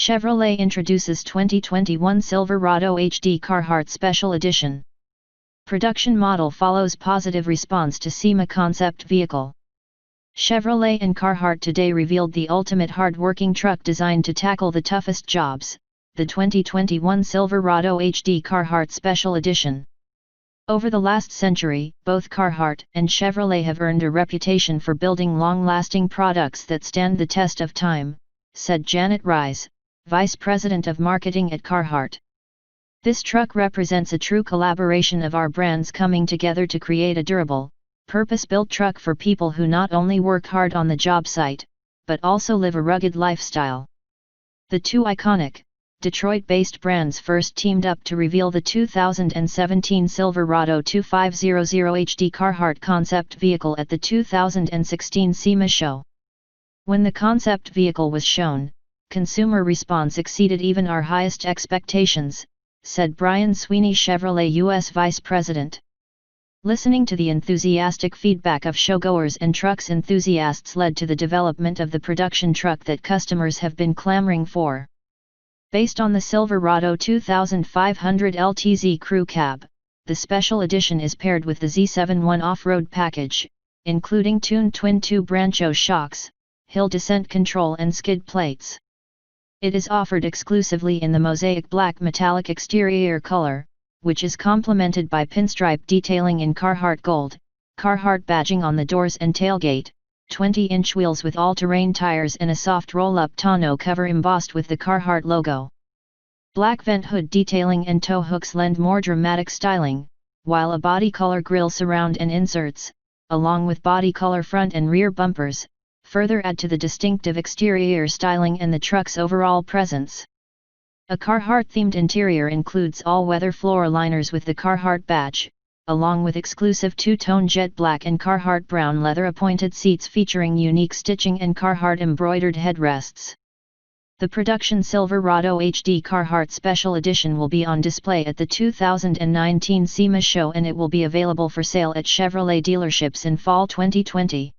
Chevrolet introduces 2021 Silverado HD Carhartt Special Edition. Production model follows positive response to SEMA concept vehicle. Chevrolet and Carhartt today revealed the ultimate hard-working truck designed to tackle the toughest jobs, the 2021 Silverado HD Carhartt Special Edition. Over the last century, both Carhartt and Chevrolet have earned a reputation for building long-lasting products that stand the test of time, said Janet Rise, Vice President of Marketing at Carhartt. This truck represents a true collaboration of our brands coming together to create a durable, purpose-built truck for people who not only work hard on the job site, but also live a rugged lifestyle. The two iconic, Detroit-based brands first teamed up to reveal the 2017 Silverado 2500 HD Carhartt concept vehicle at the 2016 SEMA show. When the concept vehicle was shown, consumer response exceeded even our highest expectations, said Brian Sweeney, Chevrolet U.S. Vice President. Listening to the enthusiastic feedback of showgoers and trucks enthusiasts led to the development of the production truck that customers have been clamoring for. Based on the Silverado 2500 LTZ Crew Cab, the special edition is paired with the Z71 off-road package, including tuned twin tube Rancho shocks, hill descent control and skid plates. It is offered exclusively in the mosaic black metallic exterior color, which is complemented by pinstripe detailing in Carhartt gold, Carhartt badging on the doors and tailgate, 20-inch wheels with all-terrain tires and a soft roll-up tonneau cover embossed with the Carhartt logo. Black vent hood detailing and tow hooks lend more dramatic styling, while a body color grille surround and inserts, along with body color front and rear bumpers, further add to the distinctive exterior styling and the truck's overall presence. A Carhartt-themed interior includes all-weather floor liners with the Carhartt badge, along with exclusive two-tone jet black and Carhartt brown leather appointed seats featuring unique stitching and Carhartt embroidered headrests. The production Silverado HD Carhartt Special Edition will be on display at the 2019 SEMA show, and it will be available for sale at Chevrolet dealerships in fall 2020.